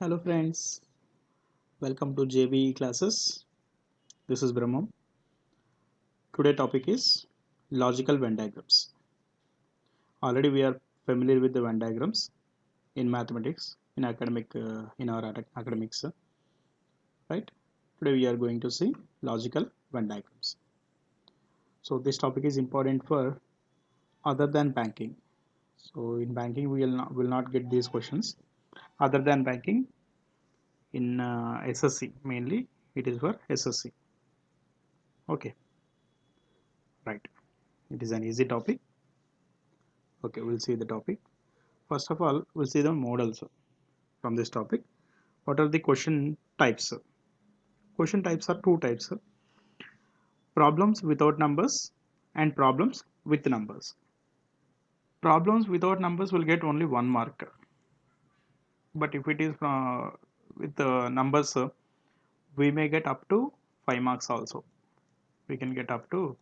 Hello friends, welcome to JBE classes. This is Brahmam. Today topic is logical Venn diagrams. Already we are familiar with the Venn diagrams in mathematics, in in our academics, right? Today we are going to see logical Venn diagrams. So this topic is important for other than banking. So in banking we will not get these questions. Other than banking in SSC mainly it is for SSC. Okay, right. It is an easy topic. Okay, we'll see the topic. First of all, we'll see the models from this topic. What are the question types? Question types are two types: problems without numbers and problems with numbers. Problems without numbers will get only 1 mark, but if it is with the numbers, we may get up to 5 marks also. We can get up to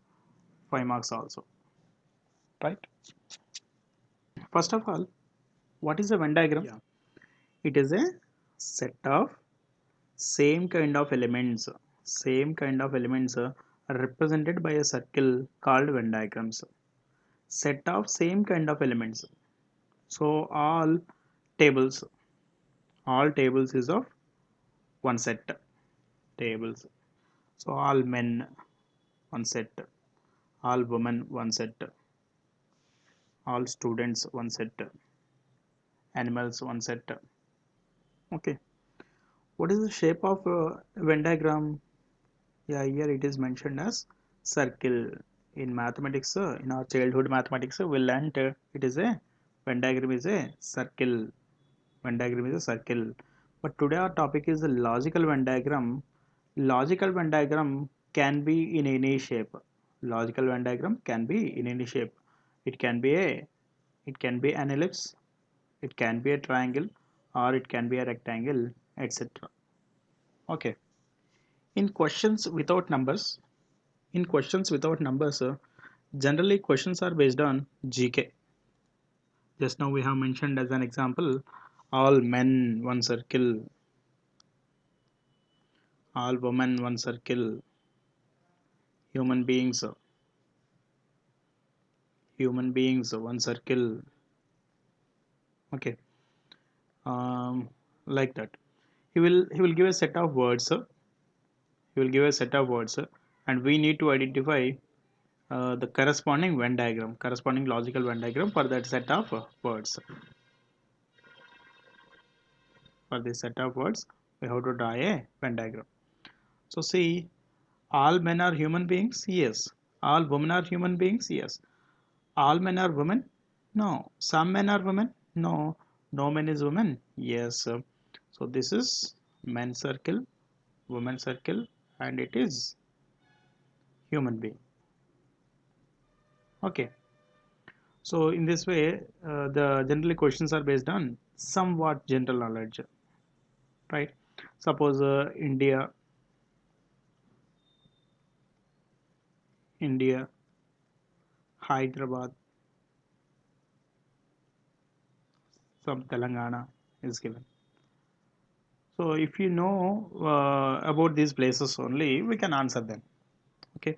5 marks also, right? First of all, what is a Venn diagram? Yeah. It is a set of same kind of elements are represented by a circle called Venn diagrams. Set of same kind of elements. So tables, all tables is of one set. Tables. So all men one set, all women one set, all students one set, animals one set. Okay. What is the shape of Venn diagram? Yeah, here it is mentioned as circle. In mathematics, in our childhood mathematics, we learnt it is a Venn diagram is a circle. Venn diagram is a circle. But today our topic is the logical Venn diagram. Logical Venn diagram can be in any shape. Logical Venn diagram can be in any shape. It can be an ellipse, it can be a triangle, or it can be a rectangle, etc. Okay. In questions without numbers, generally questions are based on GK. Just now we have mentioned as an example, all men one circle, all women one circle, human beings, one circle. Okay, like that. He will give a set of words. He will give a set of words, and we need to identify the corresponding logical Venn diagram for that set of words. For this set of words, we have to draw a Venn diagram. So see, all men are human beings? Yes. All women are human beings? Yes. All men are women? No. Some men are women? No. No man is woman? Yes. So this is men circle, woman circle, and it is human being. Okay. So in this way, the generally questions are based on somewhat general knowledge, right? Suppose India, Hyderabad, some Telangana is given. So if you know about these places only, we can answer them. Okay.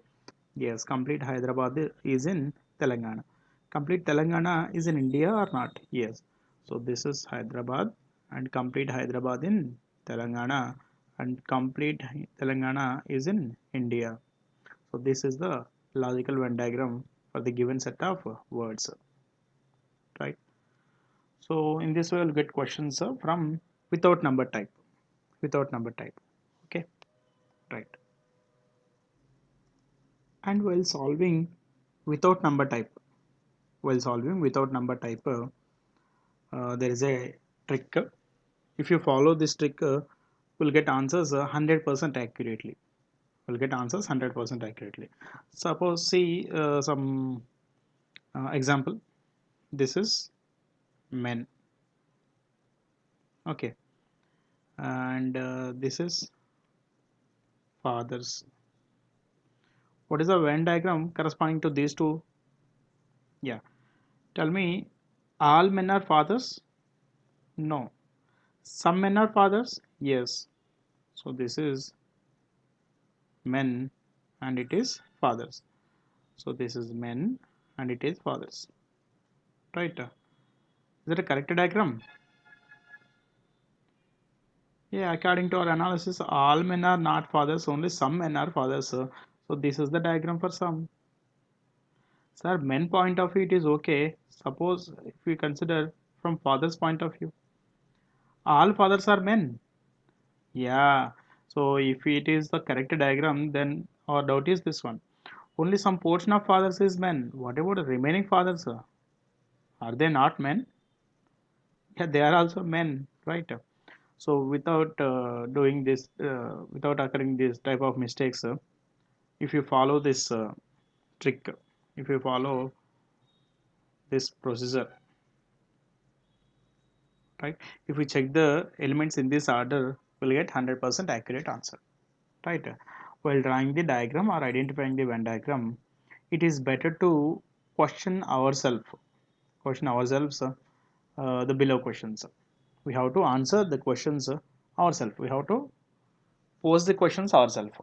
Yes, complete Hyderabad is in Telangana. Complete Telangana is in India or not? Yes. So this is Hyderabad and complete Hyderabad in Telangana and complete Telangana is in India. So this is the logical Venn diagram for the given set of words, right? So in this way we'll get questions from without number type. Without number type. Okay, right. And without number type, while solving without number type, there is a trick. If you follow this trick, we'll get answers 100% accurately. We'll get answers 100% accurately. Suppose see some example. This is men. Okay, and this is fathers. What is the Venn diagram corresponding to these two? Yeah, tell me, all men are fathers? No. Some men are fathers, yes. So this is men and it is fathers. So this is men and it is fathers. Right? Is it a correct diagram? Yeah, according to our analysis, all men are not fathers, only some men are fathers. So this is the diagram for some. Sir, men point of view it is okay. Suppose if we consider from father's point of view, all fathers are men. Yeah. So if it is the correct diagram, then our doubt is this one. Only some portion of fathers is men. What about the remaining fathers? Are they not men? Yeah, they are also men, right? So without doing this, without occurring this type of mistakes, if you follow this trick, if you follow this procedure, right? If we check the elements in this order, we'll get 100% accurate answer, right? While drawing the diagram or identifying the Venn diagram, it is better to question ourselves, the below questions. We have to answer the questions ourselves. We have to pose the questions ourselves,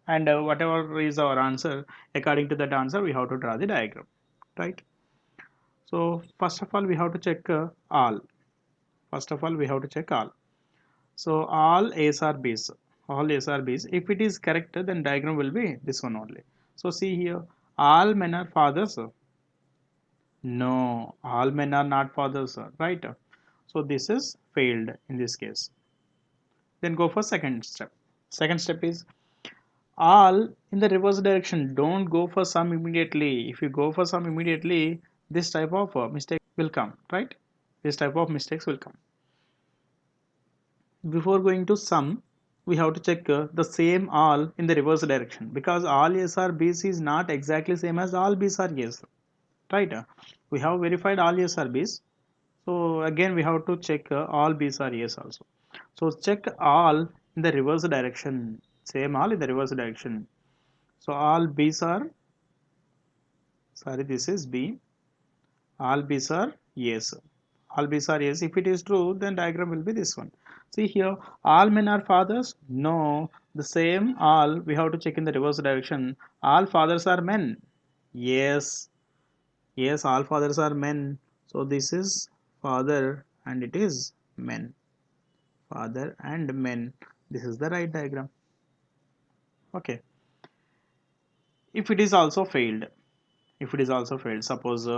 and whatever is our answer, according to that answer, we have to draw the diagram, right? So first of all, we have to check all. First of all, we have to check all. So all A's are B's. All A's are B's. If it is correct, then diagram will be this one only. So see here, all men are fathers. No, all men are not fathers, right? So this is failed in this case. Then go for second step. Second step is all in the reverse direction. Don't go for some immediately. If you go for some immediately, this type of mistake will come, right? This type of mistakes will come. Before going to sum, we have to check the same all in the reverse direction, because all A's are B's is not exactly same as all B's are A's, right? We have verified all A's are B's. So again we have to check all B's are A's also. So check all in the reverse direction. Same all in the reverse direction. So all B's are, sorry, this is B. All B's are yes. All B's are yes. If it is true, then diagram will be this one. See here, all men are fathers? No. The same all we have to check in the reverse direction. All fathers are men? Yes. Yes, all fathers are men. So this is father and it is men. Father and men. This is the right diagram. Okay. If it is also failed, suppose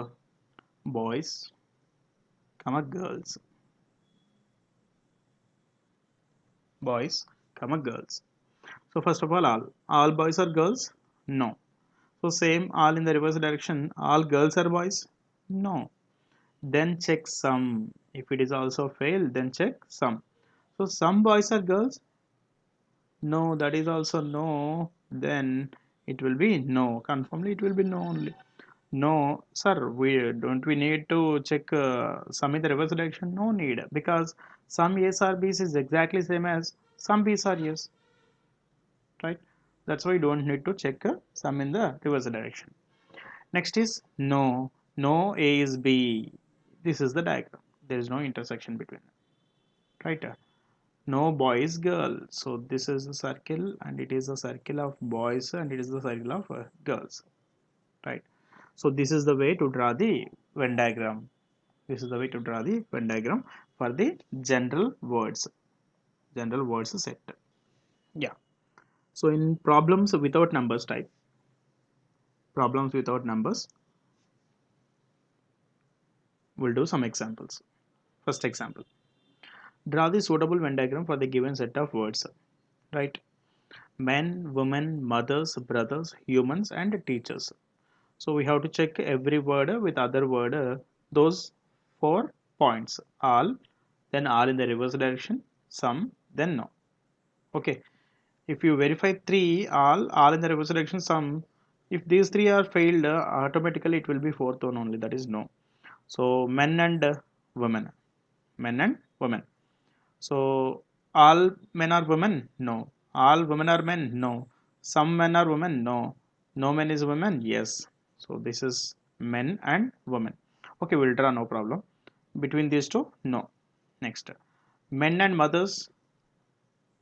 boys, comma girls, boys, comma girls. So first of all boys are girls? No. So same all in the reverse direction, all girls are boys? No. Then check sum. If it is also failed, then check sum. So some boys are girls? No, that is also no. Then it will be no. Confirmly it will be no only. No, sir, we need to check sum in the reverse direction? No need, because some A's or B's is exactly same as some B's or A's, right? That's why you don't need to check sum in the reverse direction. Next is no. No A is B. This is the diagram. There is no intersection between them, right? No boys, girl. So this is a circle and it is a circle of boys and it is the circle of girls, right? So this is the way to draw the Venn diagram. This is the way to draw the Venn diagram for the general words set. Yeah. So in problems without numbers, we'll do some examples. First example, draw the suitable Venn diagram for the given set of words, right? Men, women, mothers, brothers, humans, and teachers. So we have to check every word with other word, those 4 points. All, then all in the reverse direction, some, then no. Okay. If you verify three, all in the reverse direction, some. If these three are failed, automatically it will be fourth one only. That is no. So men and women, men and women. So all men are women? No. All women are men? No. Some men are women? No. No men is women? Yes. So this is men and women. Okay, we'll draw, no problem. Between these two? No. Next. Men and mothers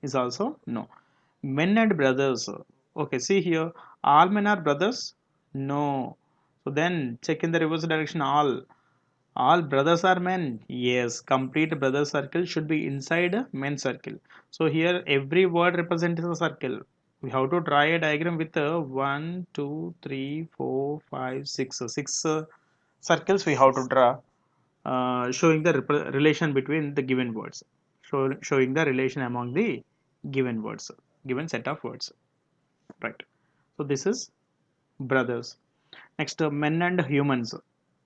is also no. Men and brothers, okay, see here, all men are brothers, no. So then check in the reverse direction, all brothers are men, yes. Complete brother circle should be inside a men circle. So here every word represents a circle. We have to draw a diagram with 1 2 3 4 5 6 circles we have to draw, showing the relation between the given words, showing the relation among the given words, given set of words, right? So this is brothers. Next, men and humans.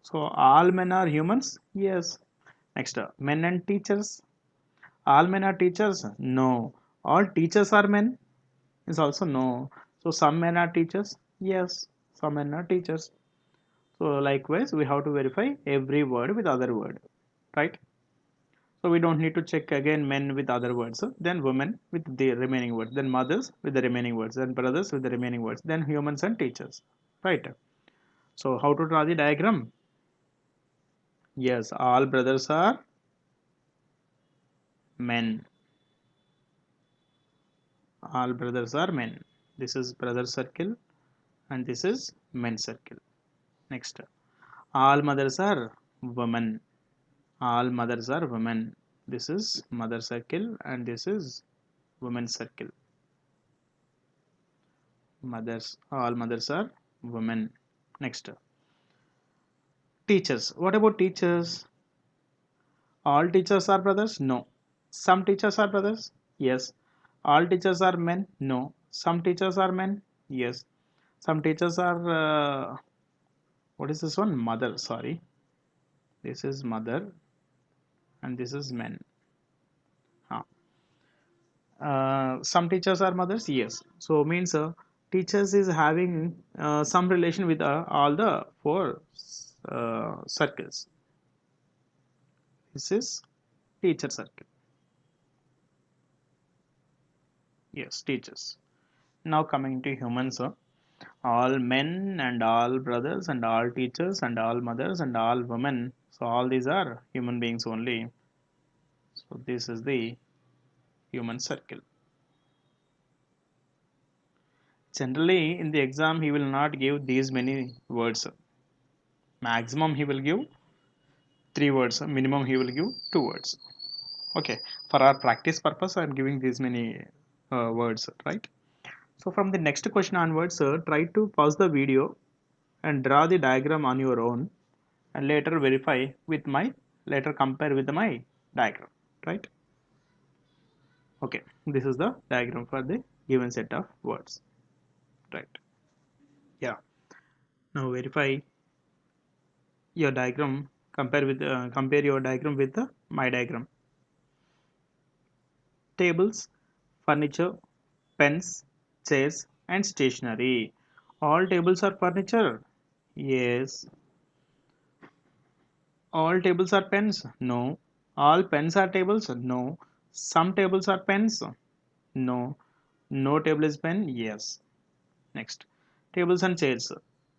So all men are humans, yes. Next, men and teachers. All men are teachers, no. All teachers are men is also no. So some men are teachers, yes. Some men are teachers. So likewise we have to verify every word with other word, right? So we don't need to check again men with other words, then women with the remaining words, then mothers with the remaining words, then brothers with the remaining words, then humans and teachers, right? So how to draw the diagram? Yes, all brothers are men. All brothers are men. This is brother circle and this is men circle. Next, all mothers are women. All mothers are women. This is mother circle and this is women circle. Mothers, all mothers are women. Next, teachers. What about teachers? All teachers are brothers? No. Some teachers are brothers? Yes. All teachers are men? No. Some teachers are men? Yes. Some teachers are, what is this one? Mother, sorry. This is mother and this is men. Huh. Some teachers are mothers? Yes. So means teachers is having some relation with all the four circles. This is teacher circle. Yes, teachers. Now coming to humans, all men and all brothers and all teachers and all mothers and all women. So all these are human beings only. So this is the human circle. Generally in the exam he will not give these many words. Maximum he will give 3 words. Minimum he will give 2 words. Okay. For our practice purpose I am giving these many words, right? So from the next question onwards, try to pause the video and draw the diagram on your own and later verify with my, later compare with my diagram, right? Okay, this is the diagram for the given set of words, right? Yeah, now verify your diagram, compare your diagram with my diagram. Tables, furniture, pens, chairs and stationery. All tables are furniture, yes. All tables are pens? No. All pens are tables? No. Some tables are pens? No. No table is pen? Yes. Next. Tables and chairs.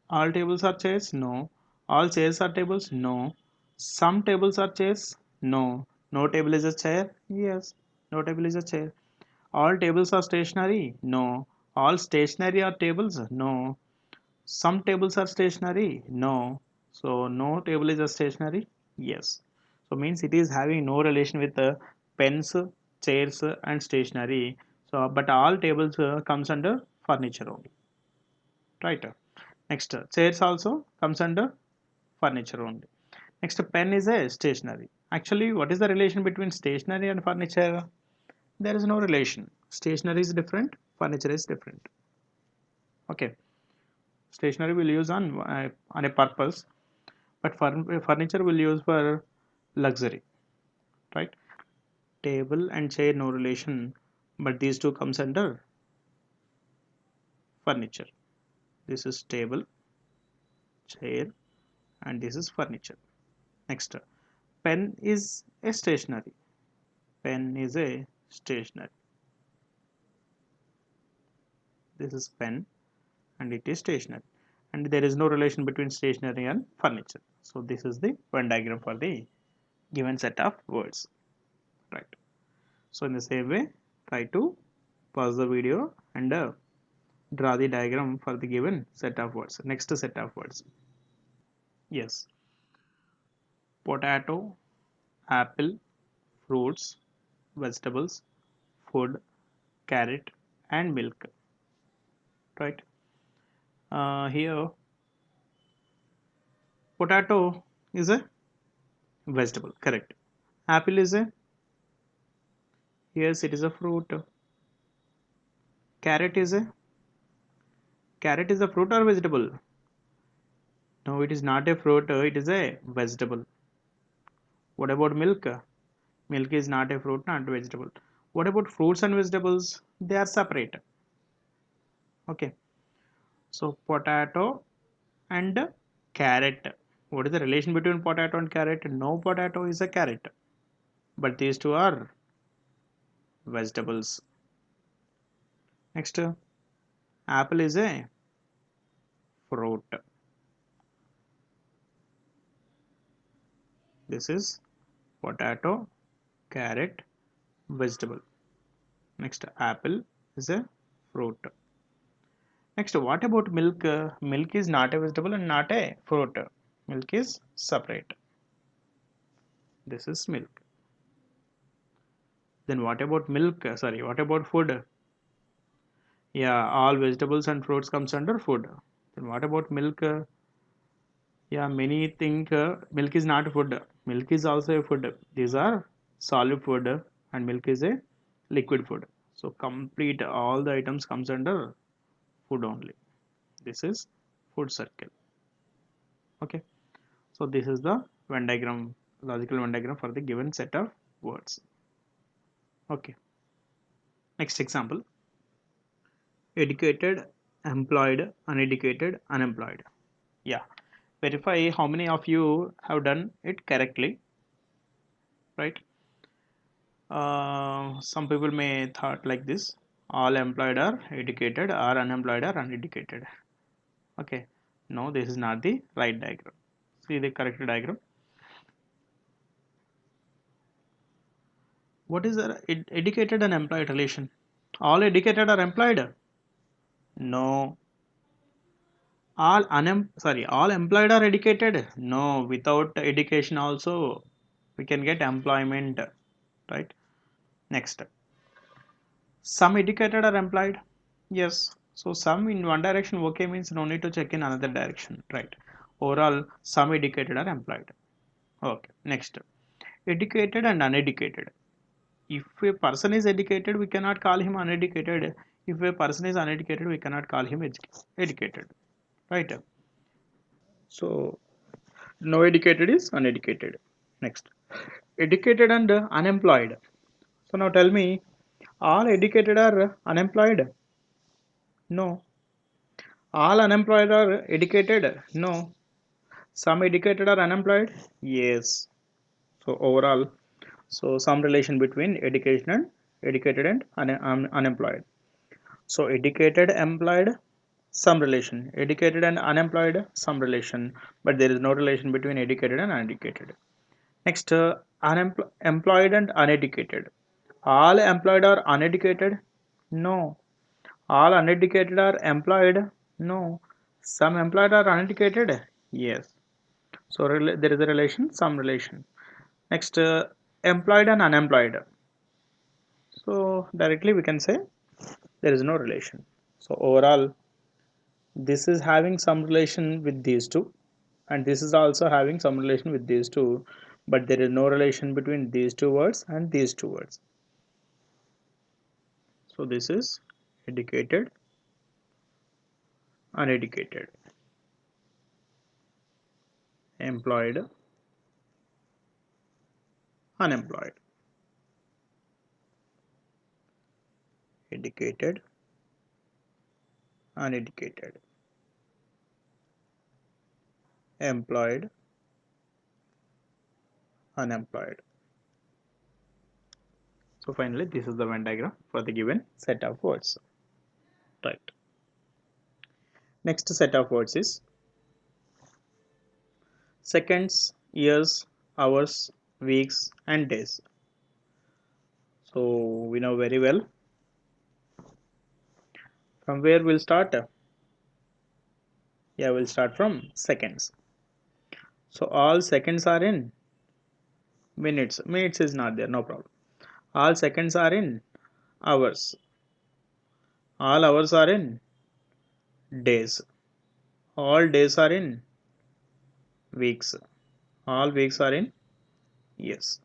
All tables are chairs? No. All chairs are tables? No. Some tables are chairs? No. No table is a chair? Yes. No table is a chair. All tables are stationary? No. All stationary are tables? No. Some tables are stationary? No. So no table is a stationary? Yes. So means it is having no relation with the pens, chairs and stationary. So but all tables comes under furniture only. Right. Next, chairs also comes under furniture only. Next, pen is a stationary. Actually, what is the relation between stationary and furniture? There is no relation. Stationary is different, furniture is different. Okay. Stationary will use on a purpose, but furniture will use for luxury, right? Table and chair no relation, but these two comes under furniture. This is table, chair and this is furniture. Next, pen is a stationary. Pen is a stationary. This is pen and it is stationary, and there is no relation between stationary and furniture. So this is the Venn diagram for the given set of words, right? So in the same way, try to pause the video and draw the diagram for the given set of words. Next set of words. Yes, potato, apple, fruits, vegetables, food, carrot, and milk. Right? Here, potato is a vegetable. Correct. Apple is a, yes, it is a fruit. Carrot is a, carrot is a fruit or vegetable? No, it is not a fruit. It is a vegetable. What about milk? Milk is not a fruit, not a vegetable. What about fruits and vegetables? They are separate. Okay. So potato and carrot. What is the relation between potato and carrot? No potato is a carrot, but these two are vegetables. Next, apple is a fruit. This is potato, carrot, vegetable. Next, apple is a fruit. Next, what about milk? Milk is not a vegetable and not a fruit. Milk is separate. This is milk. Then what about milk? Sorry, what about food? Yeah, all vegetables and fruits comes under food. Then what about milk? Yeah, many think milk is not food. Milk is also a food. These are solid food and milk is a liquid food. So complete all the items comes under food only. This is food circle. Okay. So this is the Venn diagram, logical Venn diagram for the given set of words. Okay. Next example. Educated, employed, uneducated, unemployed. Yeah. Verify how many of you have done it correctly, right? Some people may thought like this: all employed are educated, or unemployed are uneducated. Okay, no, this is not the right diagram. See the correct diagram. What is the educated and employed relation? All educated are employed? No. All employed are educated? No. Without education also we can get employment, right? Next, some educated are employed? Yes. So some in one direction okay means no need to check in another direction, right? Overall, some educated are employed. Okay. Next, educated and uneducated. If a person is educated, we cannot call him uneducated. If a person is uneducated, we cannot call him educated, right? So no educated is uneducated. Next, educated and unemployed. So now tell me, all educated are unemployed? No. All unemployed are educated? No. Some educated are unemployed? Yes. So overall, so some relation between education and educated and unemployed. So educated, employed, some relation. Educated and unemployed, some relation. But there is no relation between educated and uneducated. Next, employed and uneducated. All employed are uneducated? No. All uneducated are employed? No. Some employed are uneducated? Yes. So there is a relation, some relation. Next, employed and unemployed. So directly we can say there is no relation. So overall, this is having some relation with these two, and this is also having some relation with these two, but there is no relation between these two words and these two words. So this is educated, uneducated, employed, unemployed, educated, uneducated, employed, unemployed. So finally, this is the Venn diagram for the given set of words. Right. Next set of words is seconds, years, hours, weeks, and days. So we know very well. From where we'll start? Yeah, we'll start from seconds. So all seconds are in minutes. Minutes is not there, no problem. All seconds are in hours. All hours are in days. All days are in weeks. All weeks are in years.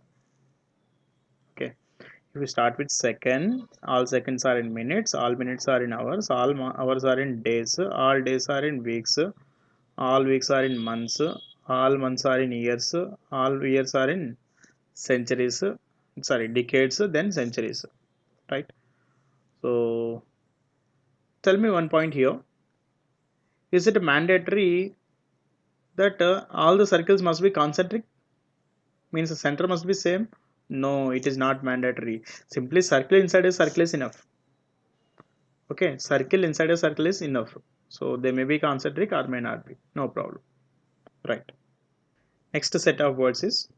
Okay. If we start with second, all seconds are in minutes, all minutes are in hours, all hours are in days, all days are in weeks, all weeks are in months, all months are in years, all years are in centuries, sorry, decades, then centuries, right? So tell me one point here. Is it mandatory that all the circles must be concentric? Means the center must be same? No, it is not mandatory. Simply circle inside a circle is enough. Okay, circle inside a circle is enough. So they may be concentric or may not be. No problem. Right. Next set of words is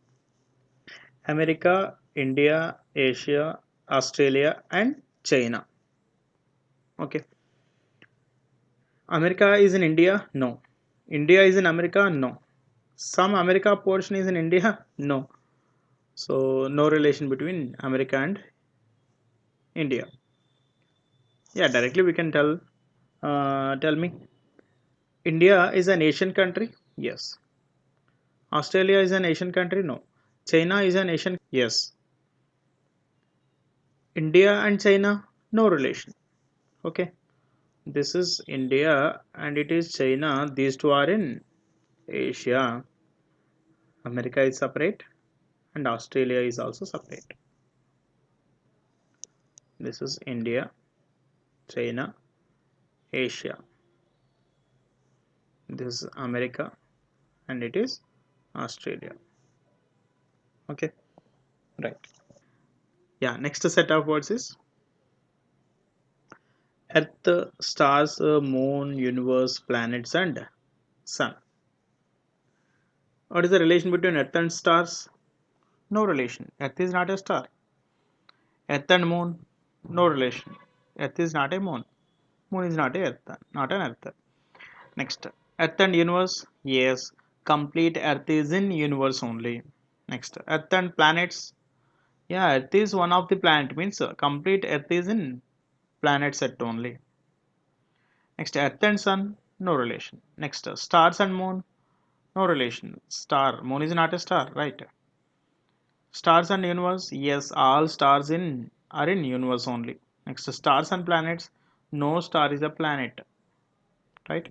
America, India, Asia, Australia, and China. Okay. America is in India? No. India is in America? No. Some America portion is in India? No. So no relation between America and India. Yeah, directly we can tell. Tell me. India is an Asian country? Yes. Australia is an Asian country? No. China is an Asian? Yes. India and China? No relation. Okay. This is India and it is China. These two are in Asia. America is separate and Australia is also separate. This is India, China, Asia. This is America and it is Australia. Okay. Right. Yeah. Next set of words is Earth, stars, moon, universe, planets, and sun. What is the relation between Earth and stars? No relation. Earth is not a star. Earth and moon? No relation. Earth is not a moon. Moon is not a earth. Not an earth. Next. Earth and universe? Yes. Complete Earth is in universe only. Next. Earth and planets? Yeah, Earth is one of the planet. Means complete Earth is in planet set only. Next. Earth and sun? No relation. Next. Stars and moon? No relation. Star. Moon is not a star, right? Stars and universe? Yes, all stars in are in universe only. Next, stars and planets? No star is a planet, right?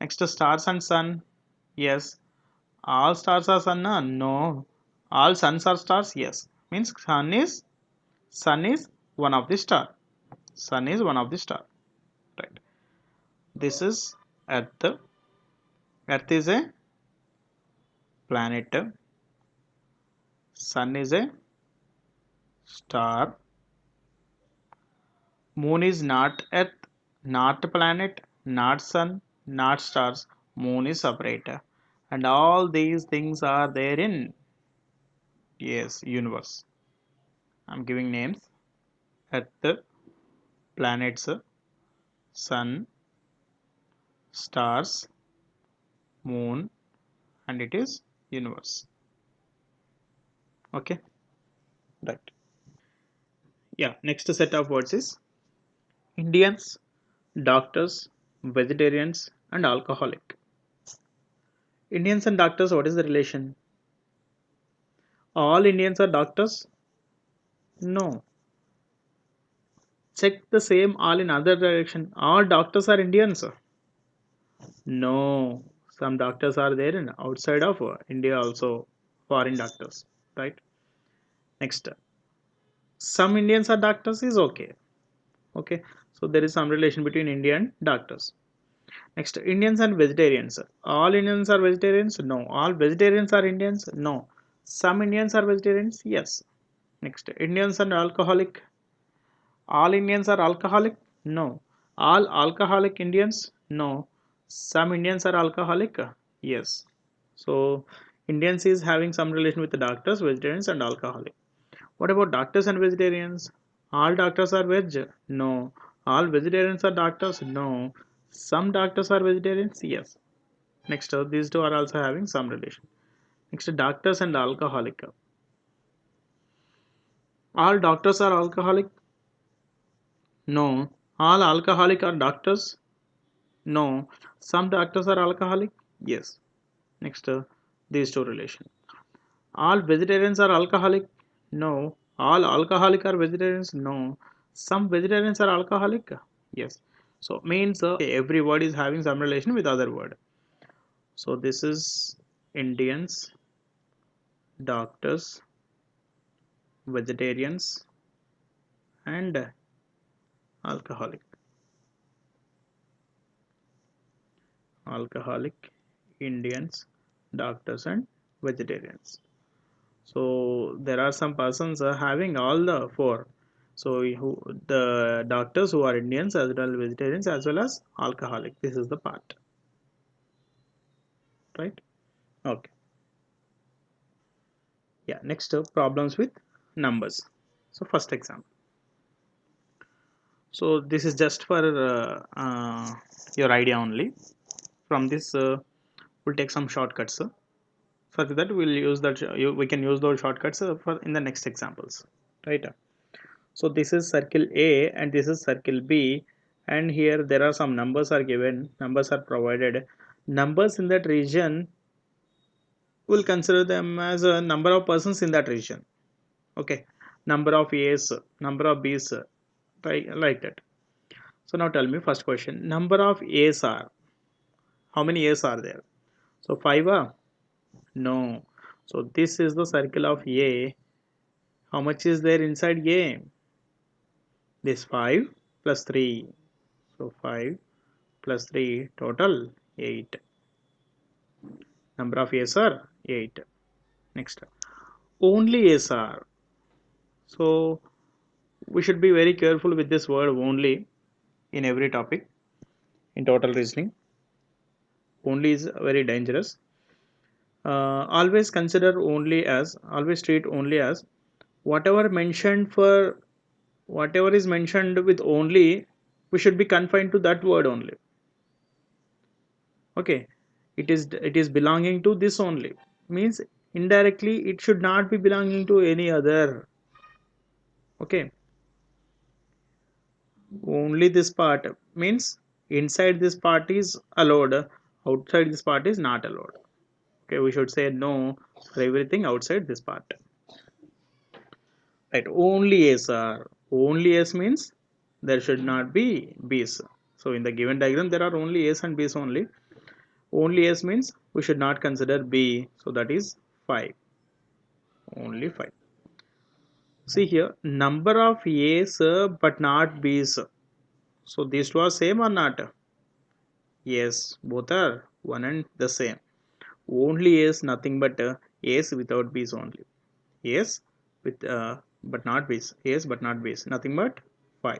Next, stars and sun? Yes, all stars are sun? No, all suns are stars? Yes, means sun is one of the star. Sun is one of the star, right? This is Earth. Earth is a planet. Sun is a star. Moon is not Earth, not planet, not sun, not stars. Moon is separate. And all these things are there in, yes, universe. I'm giving names. Earth, planets, sun, stars, moon, and it is universe. Okay, right. Yeah, next set of words is Indians, doctors, vegetarians, and alcoholic. Indians and doctors, what is the relation? All Indians are doctors? No. Check the same all in other direction. All doctors are Indians. No. Some doctors are there in outside of India also. Foreign doctors. Right. Next. Some Indians are doctors is okay. Okay. So there is some relation between India and doctors. Next. Indians and vegetarians. All Indians are vegetarians? No. All vegetarians are Indians? No. Some Indians are vegetarians? Yes. Next. Indians and alcoholic. All Indians are alcoholic? No. All alcoholic Indians? No. Some Indians are alcoholic? Yes. So Indians is having some relation with the doctors, vegetarians, and alcoholic. What about doctors and vegetarians? All doctors are veg? No. All vegetarians are doctors? No. Some doctors are vegetarians? Yes. Next, these two are also having some relation. Next, doctors and alcoholic. All doctors are alcoholic? No. All alcoholic are doctors? No. Some doctors are alcoholic? Yes. Next, these two relation. All vegetarians are alcoholic? No. All alcoholic are vegetarians? No. Some vegetarians are alcoholic? Yes. So means every word is having some relation with other word. So this is Indians, doctors, vegetarians, and alcoholic. Alcoholic, Indians, doctors, and vegetarians. So there are some persons having all the four. So the doctors who are Indians as well as vegetarians as well as alcoholic. This is the part, right? Okay. Yeah. Next, problems with numbers. So first example. So this is just for your idea only. From this, we'll take some shortcuts. For that, we'll use that. We can use those shortcuts for in the next examples, right? So this is circle A and this is circle B, and here there are some numbers are given, numbers are provided. Numbers in that region, will consider them as a number of persons in that region. Okay, number of A's, number of B's, right, like that. So now tell me first question. Number of A's are, how many A's are there? So 5 No. So this is the circle of A. How much is there inside A? This 5 plus 3. So 5 plus 3 total 8. Number of A's are 8. Next. Only A's are. So we should be very careful with this word only in every topic in total reasoning. Only is very dangerous. Always consider only as, always treat only as whatever mentioned for, whatever is mentioned with only, we should be confined to that word only. Okay, it is belonging to this only, means indirectly it should not be belonging to any other. Okay, only this part means inside this part is allowed, outside this part is not allowed. Okay, we should say no for everything outside this part, right? Only A's are, only S means there should not be B's. So in the given diagram there are only A's and B's only. Only S means we should not consider B, so that is 5. Only 5. See here, number of A's but not B's. So these two are same or not? Yes, both are one and the same. Only A's, nothing but A's without B's only. A's with but not B's. A's but not B's. Nothing but 5.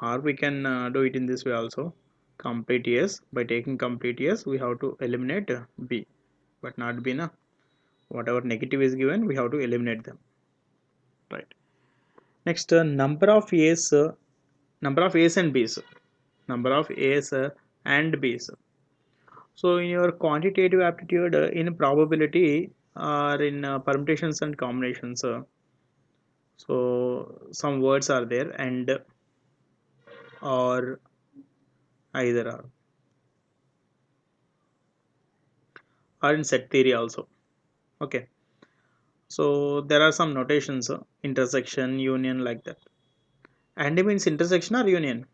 Or we can do it in this way also. Complete A's. By taking complete A's, we have to eliminate B, but not B. Na? Whatever negative is given, we have to eliminate them. Right. Next, number of A's, number of A's and B's. Number of A's and B's. So in your quantitative aptitude, in probability or in permutations and combinations, so some words are there, and or either or in set theory also. Okay, so there are some notations, intersection, union, like that. And means intersection or union?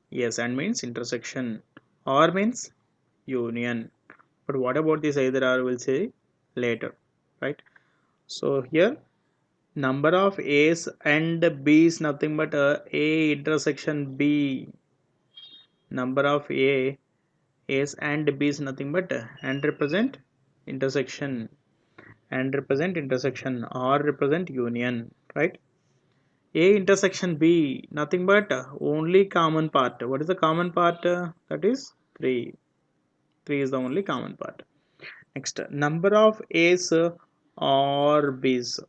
Yes, and means intersection, or means union. But what about this either or, will say later, right? So here number of A's and B's nothing but A intersection B. Number of A's and B's nothing but and represent intersection, and represent intersection, or represent union, right? A intersection B nothing but only common part. What is the common part? That is 3. 3 is the only common part. Next, number of A's or B's.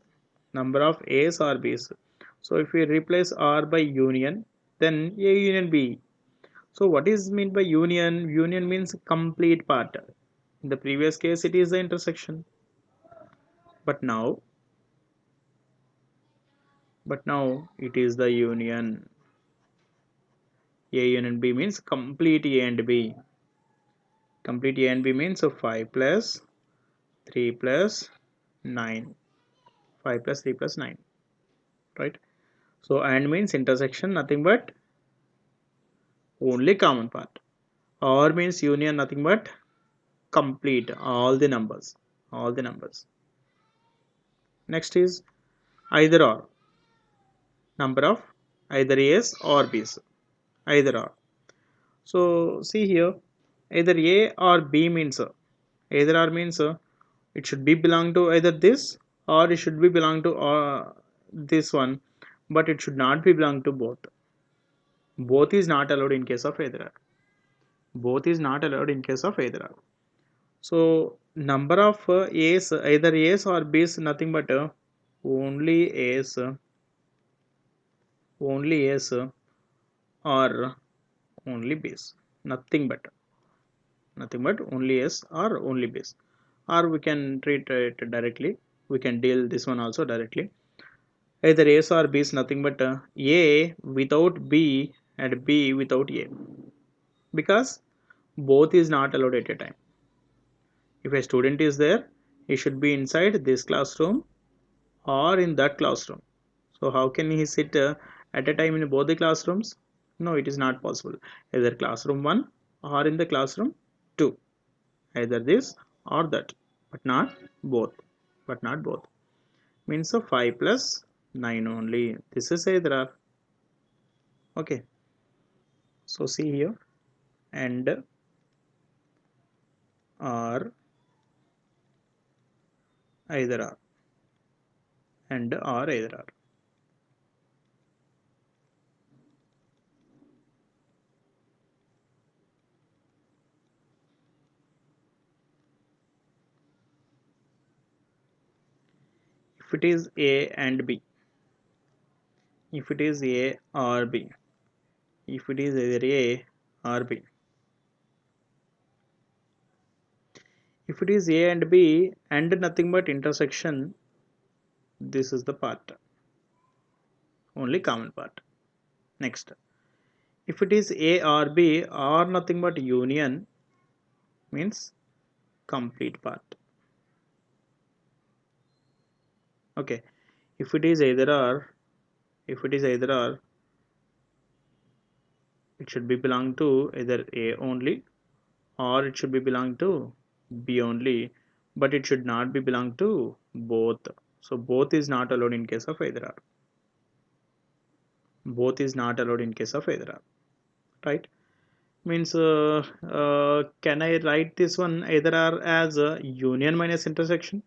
number of A's or B's. So if we replace R by union, then A union B. So what is meant by union? Union means complete part. In the previous case, it is the intersection. But now, it is the union. A union B means complete A and B. Complete A and B means 5 plus 3 plus 9. 5 plus 3 plus 9. Right? So and means intersection, nothing but only common part. Or means union, nothing but complete all the numbers. All the numbers. Next is either or. Number of either A's or B's. Either or. So see here, either A or B means either or means it should be belong to either this or it should be belong to this one, but it should not be belong to both. Both is not allowed in case of either or. Both is not allowed in case of either or. So number of A's, either A's or B's, nothing but only A's, only A's or only B's. Nothing but only A's or only B's. Or we can treat it directly. We can deal this one also directly. Either A's or B's, nothing but A without B and B without A, because both is not allowed at a time. If a student is there, he should be inside this classroom or in that classroom. So how can he sit at a time in both the classrooms? No, it is not possible. Either classroom 1 or in the classroom 2. Either this or that, but not both. But not both. Means 5 plus 9 only. This is either or. Okay. So see here, and or either or, and or either or. If it is A and B, if it is A or B, if it is either A or B, if it is A and B and nothing but intersection, this is the part, only common part. Next, if it is A or B or nothing but union, means complete part. Okay, if it is either or, if it is either or, it should be belong to either A only or it should be belong to B only, but it should not be belong to both. So both is not allowed in case of either or. Both is not allowed in case of either or. Right? Means can I write this one either or as a union minus intersection?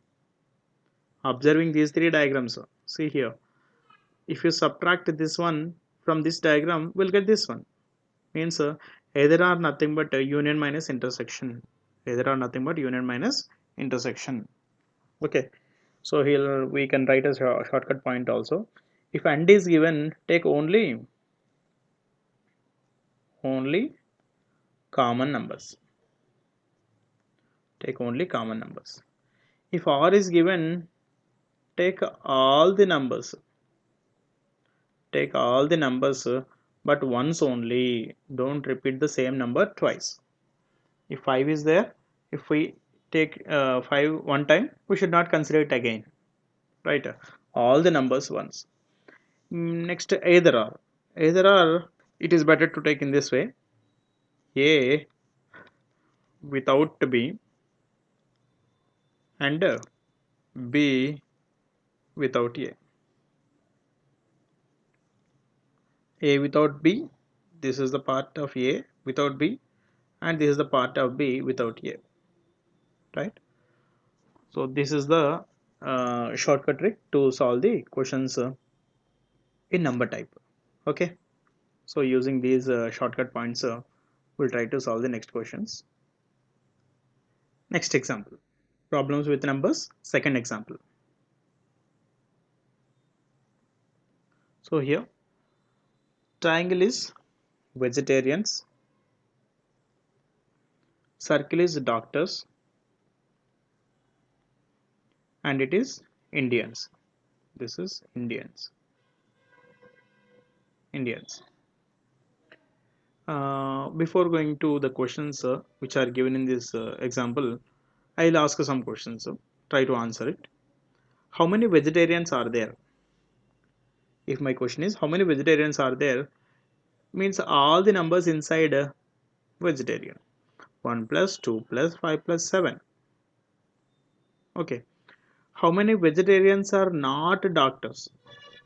Observing these three diagrams. See here. If you subtract this one from this diagram, we'll get this one. Means either or nothing but union minus intersection. Either or nothing but union minus intersection. Okay. So here we can write a shortcut point also. If and is given, take only common numbers. Take only common numbers. If R is given, take all the numbers. Take all the numbers, but once only. Don't repeat the same number twice. If 5 is there, if we take 5 one time, we should not consider it again. Right? All the numbers once. Next, either or. Either or, it is better to take in this way. A without B and B without A. A without B, this is the part of A without B, and this is the part of B without A. Right? So this is the shortcut trick to solve the questions in number type. Okay. So using these shortcut points, we'll try to solve the next questions. Next example. Problems with numbers. Second example. So here triangle is vegetarians, circle is doctors, and it is Indians. This is Indians. Before going to the questions which are given in this example, I'll ask some questions. Try to answer it. How many vegetarians are there? If my question is how many vegetarians are there, means all the numbers inside vegetarian. 1 plus 2 plus 5 plus 7. Okay. How many vegetarians are not doctors?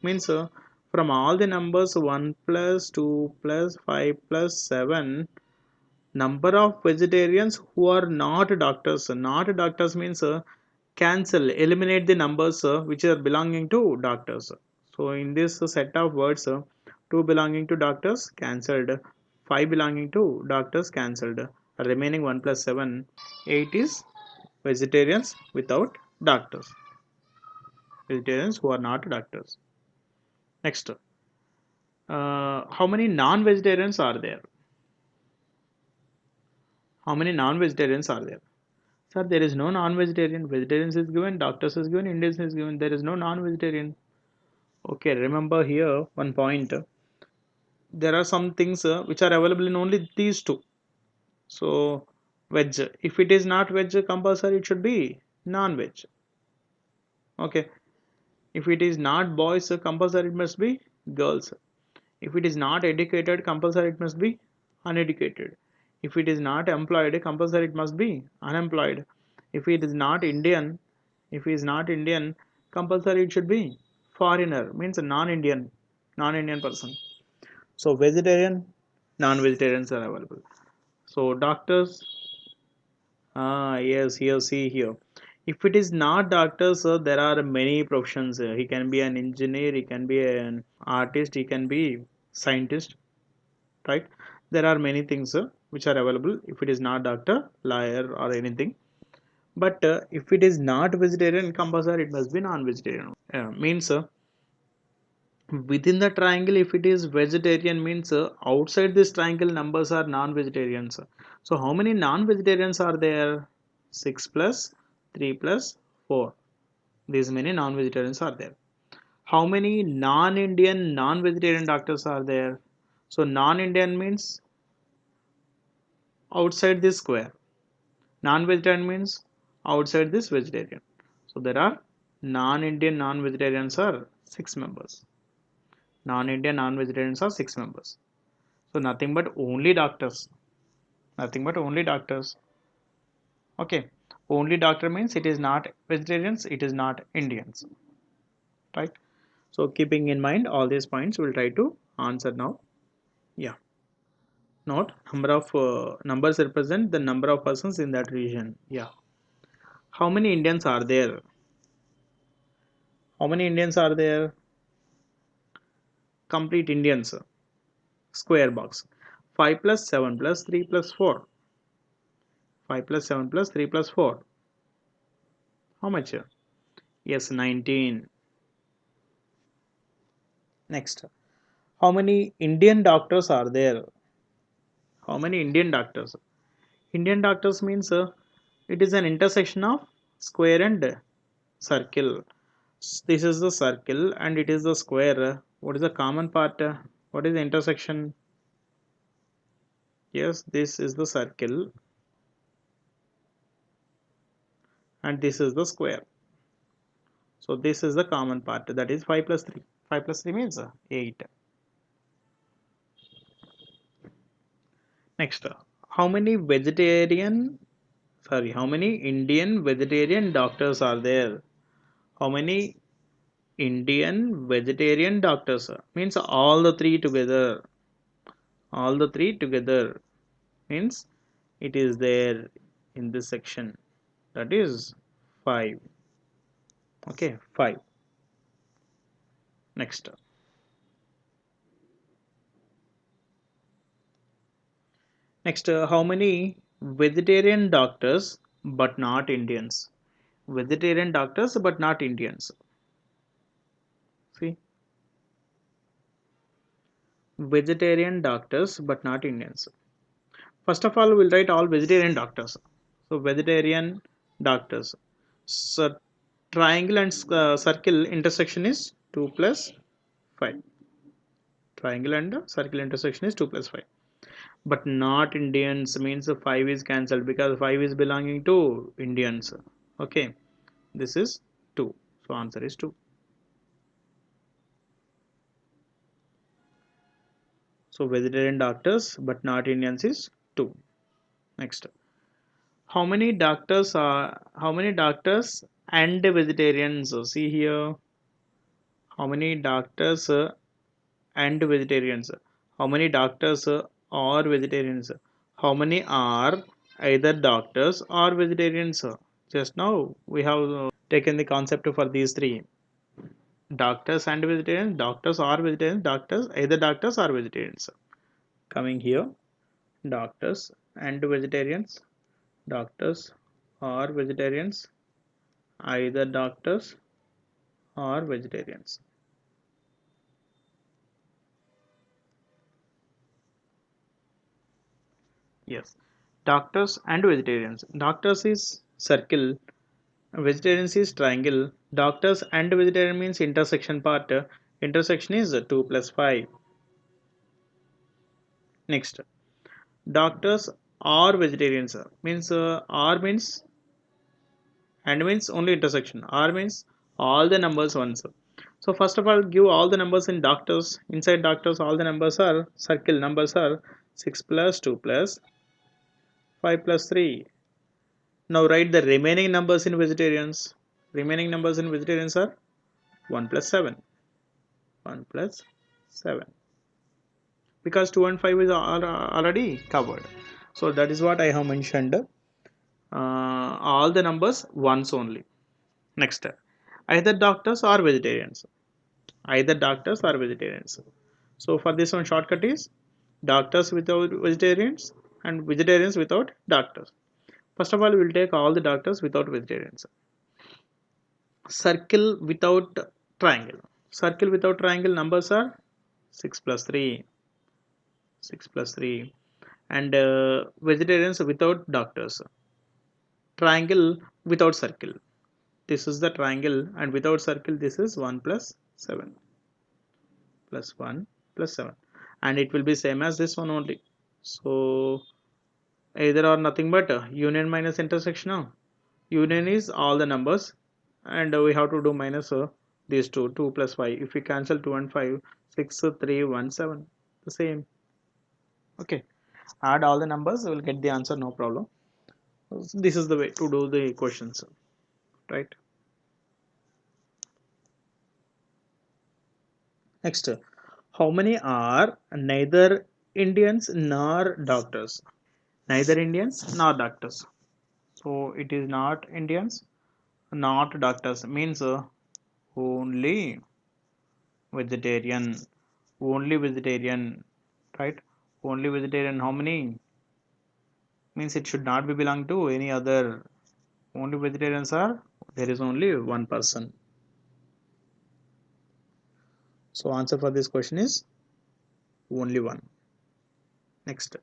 Means from all the numbers 1 plus 2 plus 5 plus 7, number of vegetarians who are not doctors. Not doctors means cancel, eliminate the numbers which are belonging to doctors. So in this set of words, 2 belonging to doctors cancelled, 5 belonging to doctors cancelled, remaining 1 plus 7, 8 is vegetarians without doctors, vegetarians who are not doctors. Next, how many non-vegetarians are there? How many non-vegetarians are there? Sir, there is no non-vegetarian. Vegetarians is given, doctors is given, Indians is given. There is no non-vegetarian. Okay, remember here one point. There are some things which are available in only these two. So, veg. If it is not veg compulsory, it should be non-veg. Okay. If it is not boys compulsory, it must be girls. If it is not educated, compulsory it must be uneducated. If it is not employed, compulsory it must be unemployed. If it is not Indian, if he is not Indian, compulsory it should be foreigner, means a non-Indian person. So vegetarian, non-vegetarians are available. So doctors, yes, here, see here. If it is not doctors, there are many professions. He can be an engineer, he can be an artist, he can be scientist, right? There are many things which are available if it is not doctor, lawyer, or anything. But if it is not vegetarian, compulsory it must be non-vegetarian. Means within the triangle, if it is vegetarian, means outside this triangle numbers are non-vegetarians. So how many non-vegetarians are there? 6 plus 3 plus 4. These many non-vegetarians are there. How many non-Indian non-vegetarian doctors are there? So non-Indian means outside this square. Non-vegetarian means outside this vegetarian. So there are non-Indian non-vegetarians are 6 members. Non-Indian non-vegetarians are 6 members. So nothing but only doctors. Nothing but only doctors. Okay. Only doctor means it is not vegetarians, it is not Indians. Right. So keeping in mind all these points, we'll try to answer now. Yeah. Note number of numbers represent the number of persons in that region. Yeah. How many Indians are there? How many Indians are there? Complete Indians. Square box. 5 plus 7 plus 3 plus 4. 5 plus 7 plus 3 plus 4. How much? Yes, 19. Next. How many Indian doctors are there? How many Indian doctors? Indian doctors means it is an intersection of square and circle. This is the circle and it is the square. What is the common part? What is the intersection? Yes, this is the circle and this is the square. So this is the common part, that is 5 plus 3. 5 plus 3 means 8. Next, how many how many Indian vegetarian doctors are there? How many Indian vegetarian doctors? Means all the three together. All the three together means it is there in this section. That is 5. Okay, 5. Next. Next, how many vegetarian doctors but not Indians? Vegetarian doctors but not Indians. See, vegetarian doctors but not Indians. First of all, we'll write all vegetarian doctors. So vegetarian doctors. So triangle and circle intersection is 2 plus 5. Triangle and circle intersection is 2 plus 5. But not Indians means 5 is cancelled because 5 is belonging to Indians. Okay, this is 2. So answer is 2. So vegetarian doctors but not Indians is 2. Next. How many doctors and vegetarians? So see here, how many doctors and vegetarians? How many doctors are vegetarians? How many are either doctors or vegetarians? Just now we have taken the concept for these three. Doctors and vegetarians, doctors are vegetarians, doctors either doctors or vegetarians. Coming here, doctors and vegetarians, doctors are vegetarians, either doctors or vegetarians. Yes, doctors and vegetarians. Doctors is circle, vegetarians is triangle. Doctors and vegetarian means intersection part. Intersection is 2 plus 5. Next, doctors are vegetarians means R means and means only intersection. R means all the numbers once. So first of all, give all the numbers in doctors. Inside doctors, all the numbers are circle. Numbers are 6 plus 2 plus 5 plus 3. Now write the remaining numbers in vegetarians. Remaining numbers in vegetarians are 1 plus 7. 1 plus 7. Because 2 and 5 is already covered. So that is what I have mentioned. All the numbers once only. Next, either doctors or vegetarians. Either doctors or vegetarians. So for this one, shortcut is doctors without vegetarians and vegetarians without doctors. First of all, we will take all the doctors without vegetarians. Circle without triangle. Circle without triangle numbers are 6 plus 3. 6 plus 3. And vegetarians without doctors. Triangle without circle. This is the triangle, and without circle this is 1 plus 7. Plus 1 plus 7. And it will be same as this one only. So either or nothing but union minus intersection. Union is all the numbers, and we have to do minus these two, 2 plus 5. If we cancel 2 and 5, 6, 3, 1, 7. The same. Okay. Add all the numbers, we will get the answer, no problem. This is the way to do the questions, right? Next, how many are neither Indians nor doctors? Neither Indians nor doctors. So it is not Indians, not doctors. Means only vegetarian. Only vegetarian, right? Only vegetarian. How many? Means it should not be belong to any other. Only vegetarians are. There is only one person. So answer for this question is only one. Next.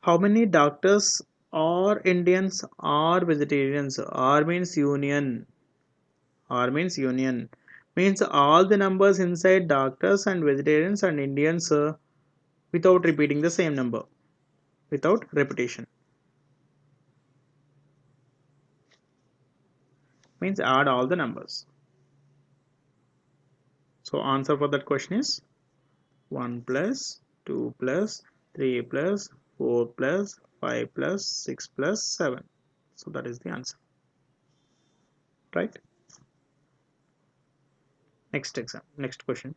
How many doctors are Indians or vegetarians? R means union. R means union. Means all the numbers inside doctors and vegetarians and Indians without repeating the same number. Without repetition. Means add all the numbers. So answer for that question is 1 plus 2 plus 3 plus 4 plus 5 plus 6 plus 7. So that is the answer. Right? Next question.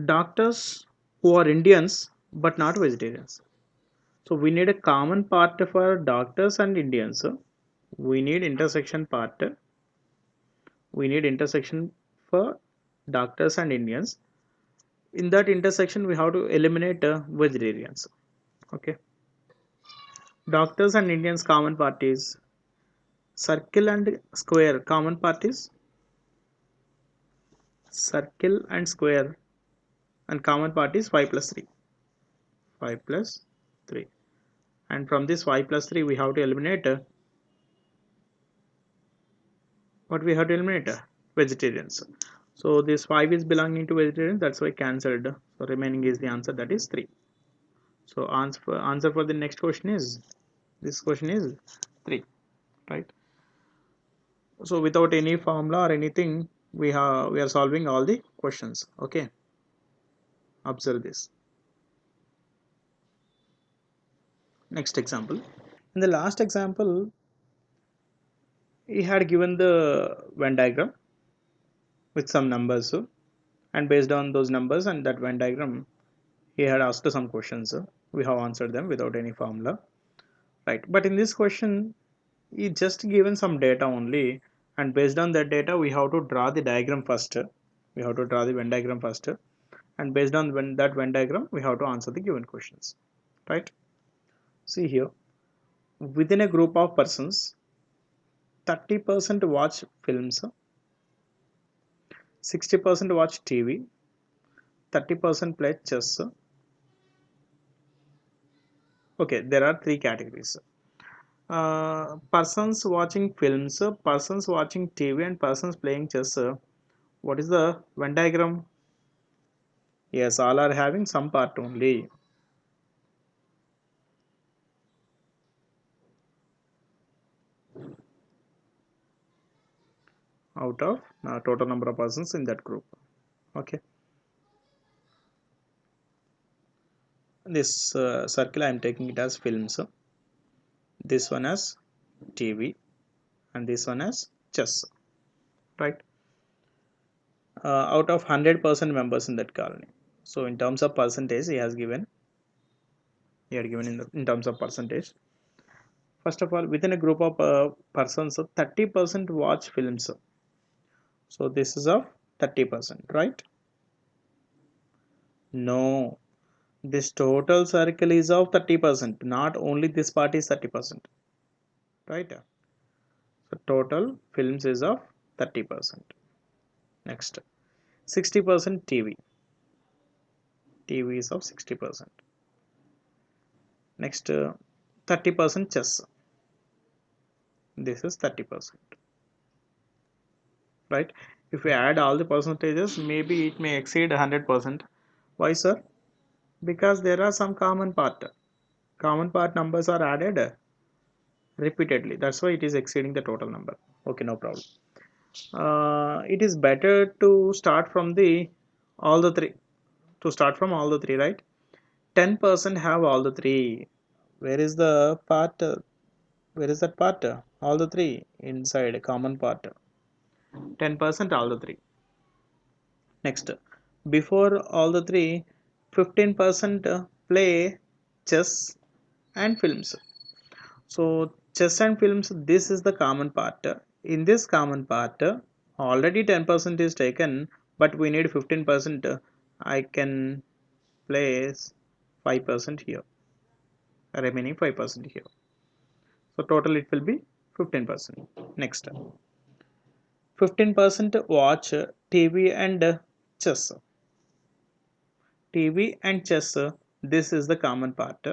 Doctors who are Indians but not vegetarians. So we need a common part for doctors and Indians. We need intersection part. We need intersection for doctors and Indians. In that intersection, we have to eliminate vegetarians. Okay. Doctors and Indians common part is circle and square. Common part is circle and square. and common part is 5 plus 3. 5 plus 3. And from this 5 plus 3 we have to eliminate what we have to eliminate? Vegetarians. So this 5 is belonging to vegetarians, that's why cancelled. So remaining is the answer, that is 3. So answer for the next question is, this question is 3, right? So without any formula or anything, we are solving all the questions. Okay, observe this. Next example. In the last example, he had given the Venn diagram with some numbers, and based on those numbers and that Venn diagram, he had asked some questions. We have answered them without any formula, right? But in this question, he just given some data only, and based on that data, we have to draw the diagram first. We have to draw the Venn diagram first, and based on that Venn diagram, we have to answer the given questions, right? See here, within a group of persons, 30% watch films, 60% watch TV, 30% play chess. Okay, there are three categories. Persons watching films, persons watching TV, and persons playing chess. What is the Venn diagram? Yes, all are having some part only. Out of total number of persons in that group. Okay, this circle I am taking it as films, this one as TV, and this one as chess, right? Out of 100% members in that colony. So in terms of percentage, he had given in terms of percentage. First of all, within a group of persons, 30% watch films. So this is of 30%, right? No, this total circle is of 30%, not only this part is 30%, right? So total films is of 30%. Next, 60% TV. TV is of 60%. Next, 30% chess. This is 30%, right? If we add all the percentages, maybe it may exceed 100%. Why, sir? Because there are some common part numbers are added repeatedly, that's why it is exceeding the total number. Okay, no problem. It is better to start from the all the three, right? 10% have all the three. Where is the part, where is that part? All the three inside a common part. 10% all the three. Next, before all the three, 15% play chess and films. So chess and films, this is the common part. In this common part, already 10% is taken, but we need 15%. I can place 5% here, remaining 5% here. So total it will be 15%. Next, 15% watch TV and chess. TV and chess, this is the common part.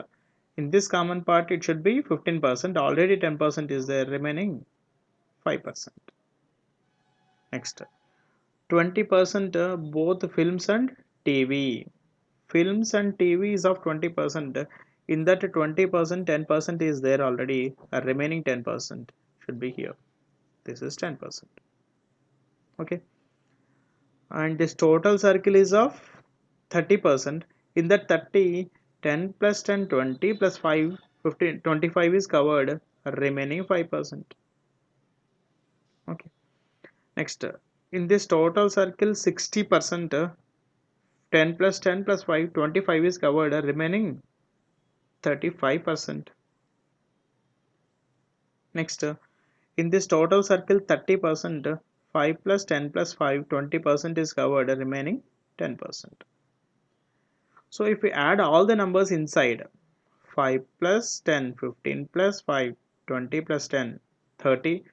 In this common part, it should be 15%. Already 10% is there, remaining 5%. Next, 20% both films and TV. Films and TV is of 20%. In that 20%, 10% is there already. Remaining 10% should be here. This is 10%. Okay. And this total circle is of 30%. In that 30, 10 plus 10, 20 plus 5, 15, 25 is covered. Remaining 5%. Okay. Next, in this total circle, 60%, 10 plus 10 plus 5, 25 is covered, remaining 35%. Next, in this total circle, 30%, 5 plus 10 plus 5, 20% is covered, remaining 10%. So if we add all the numbers inside, 5 plus 10, 15 plus 5, 20 plus 10, 30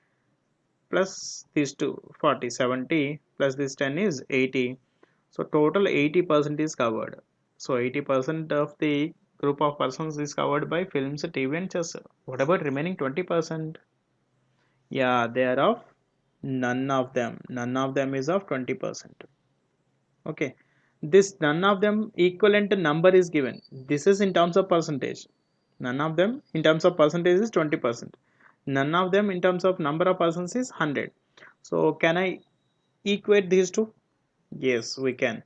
plus these two, 40, 70 plus this 10 is 80. So total 80% is covered. So 80% of the group of persons is covered by films, TV and chess. What about remaining 20%? Yeah, they are of none of them. None of them is of 20%. Okay. This none of them equivalent number is given. This is in terms of percentage. None of them in terms of percentage is 20%. None of them in terms of number of persons is 100. So can I equate these two? Yes, we can.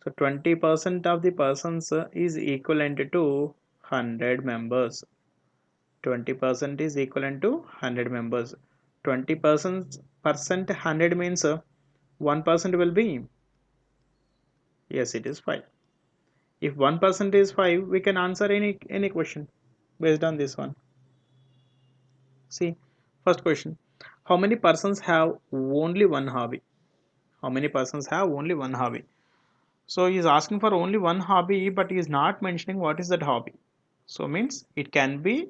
So 20% of the persons is equivalent to 100 members. 20% is equivalent to 100 members. 20% 100 means 1% will be, yes, it is 5. If 1% is 5, we can answer any question based on this one. See, first question. How many persons have only one hobby? How many persons have only one hobby? So he is asking for only one hobby, but he is not mentioning what is that hobby. So means it can be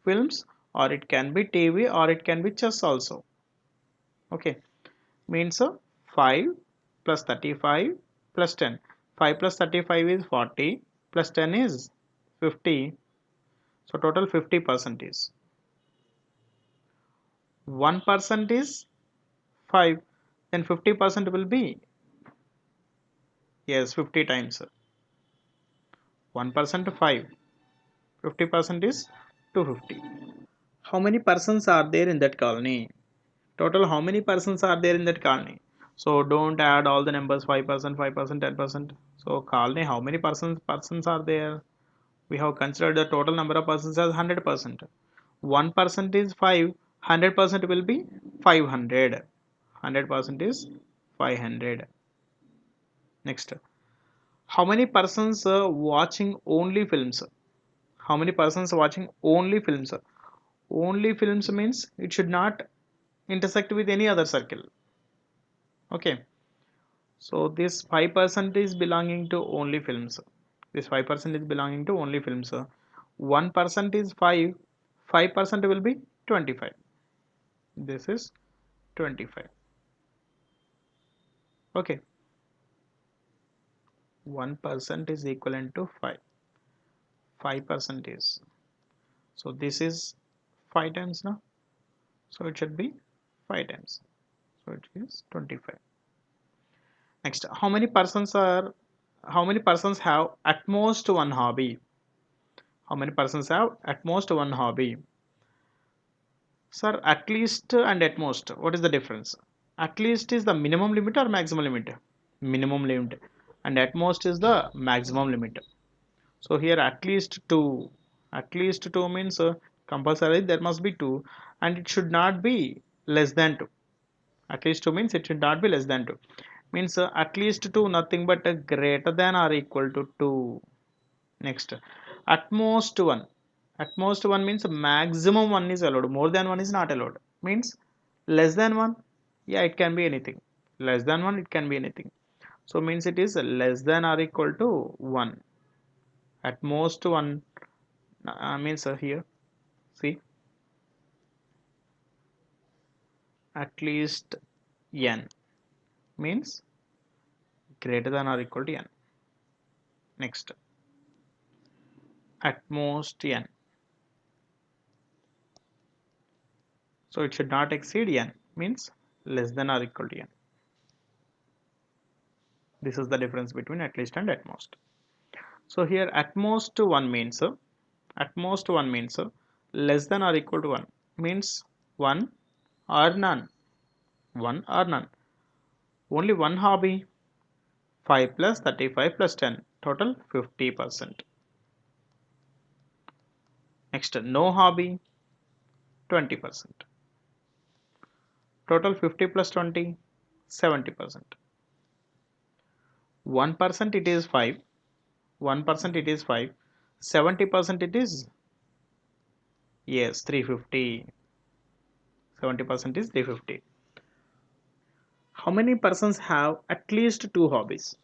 films, or it can be TV, or it can be chess also. Okay, means 5 plus 35 plus 10. 5 plus 35 is 40 plus 10 is 50. So total 50% is. 1% is 5. Then 50% will be, yes, 50 times. 1% 5. 50% is 250. How many persons are there in that colony? Total how many persons are there in that colony? So don't add all the numbers, 5%, 5%, 10%. So colony, how many persons are there? We have considered the total number of persons as 100%. 1% is 5, 100% will be 500. 100% is 500. Next, how many persons watching only films? How many persons watching only films? Only films means it should not intersect with any other circle. Okay, so this 5% is belonging to only films. This 5% is belonging to only films. 1% is 5, 5% will be 25. This is 25. Okay, 1% is equivalent to 5. 5% is, so this is 5 times now. So it should be 5 times. So it is 25. Next, how many persons have at most one hobby? How many persons have at most one hobby? Sir, at least and at most, what is the difference? At least is the minimum limit or maximum limit? Minimum limit. And at most is the maximum limit. So here at least 2. At least 2 means compulsory there must be 2, and it should not be less than 2. At least 2 means it should not be less than 2. Means at least 2 nothing but greater than or equal to 2. Next, at most 1. At most 1 means maximum 1 is allowed. More than 1 is not allowed. Means less than 1. Yeah, it can be anything. Less than 1, it can be anything. So means it is less than or equal to 1. At most 1 means here. See, at least n means greater than or equal to n. Next, at most n. So it should not exceed n, means less than or equal to n. This is the difference between at least and at most. So here at most 1 means less than or equal to 1 means 1 or none. 1 or none. Only one hobby. 5 plus 35 plus 10, total 50%. Next, no hobby, 20%. Total 50 plus 20, 70%. 1% it is 5. 1% it is 5. 70% it is, yes, 350. 70% is 350. How many persons have at least 2 hobbies?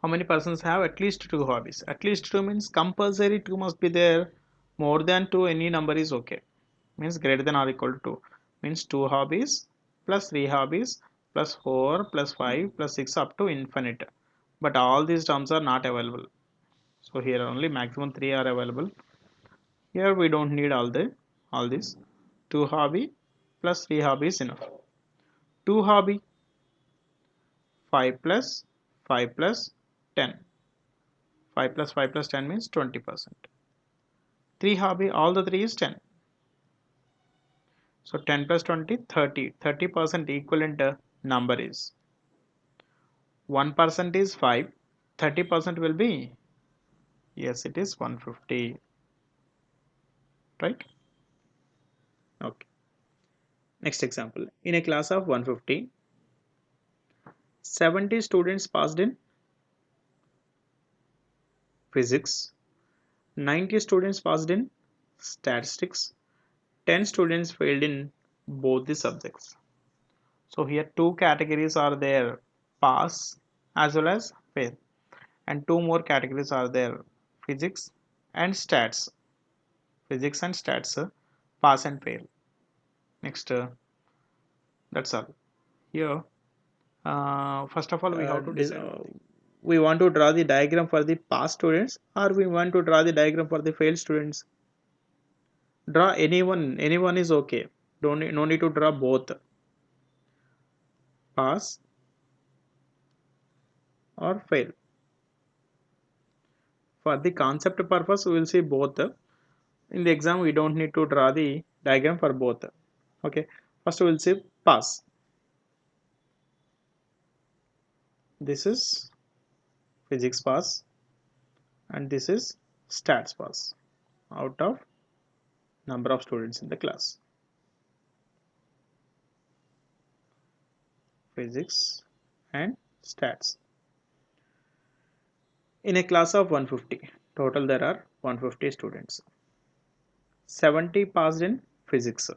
How many persons have at least 2 hobbies? At least 2 means compulsory 2 must be there. More than 2, any number is okay. Means greater than or equal to 2. Means 2 hobbies plus 3 hobbies plus 4 plus 5 plus 6 up to infinite, but all these terms are not available. So here only maximum 3 are available. Here we don't need all this. 2 hobby plus 3 hobby is enough. 2 hobby, 5 plus 5 plus 10. 5 plus 5 plus 10 means 20%. 3 hobby, all the 3 is 10. So 10 plus 20, 30. 30% equivalent number is 1% is 5. 30% will be, yes, it is 150. Right? Okay. Next example. In a class of 150, 70 students passed in physics, 90 students passed in statistics, 10 students failed in both the subjects. So here two categories are there, pass as well as fail, and two more categories are there, physics and stats. Physics and stats, pass and fail. Next, that's all. Here, first of all, we have to decide we want to draw the diagram for the pass students or we want to draw the diagram for the failed students. Draw anyone is okay. No need to draw both, pass or fail. For the concept purpose, we will see both. In the exam, we don't need to draw the diagram for both. Okay, first we will see pass. This is physics pass and this is stats pass out of number of students in the class. Physics and stats. In a class of 150, total there are 150 students. 70 passed in physics.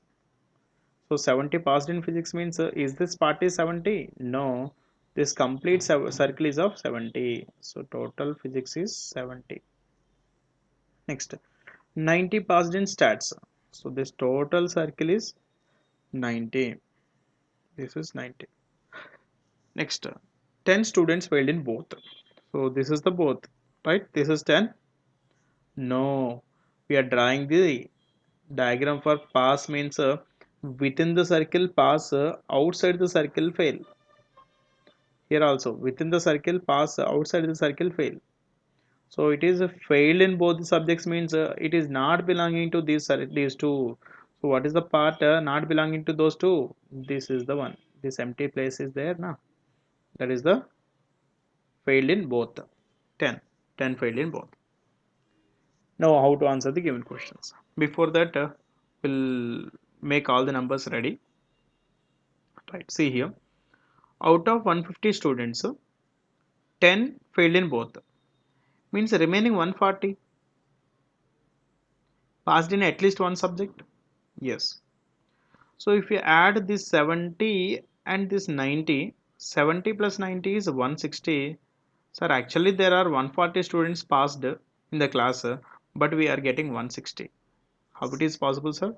So 70 passed in physics means is this part is 70? No, this complete circle is of 70. So total physics is 70. Next, 90 passed in stats. So this total circle is 90. This is 90. Next, 10 students failed in both. So this is the both, right? This is 10. No, we are drawing the diagram for pass means within the circle pass, outside the circle fail. Here also within the circle pass, outside the circle fail. So it is failed in both the subjects means it is not belonging to these two. So what is the part not belonging to those two? This is the one. This empty place is there now. That is the failed in both. 10. 10 failed in both. Now how to answer the given questions. Before that, we'll make all the numbers ready. Right. See here. Out of 150 students, 10 failed in both. Means remaining 140 passed in at least one subject. Yes. So if you add this 70 and this 90, 70 plus 90 is 160. Sir, actually there are 140 students passed in the class, but we are getting 160. How it is possible, sir?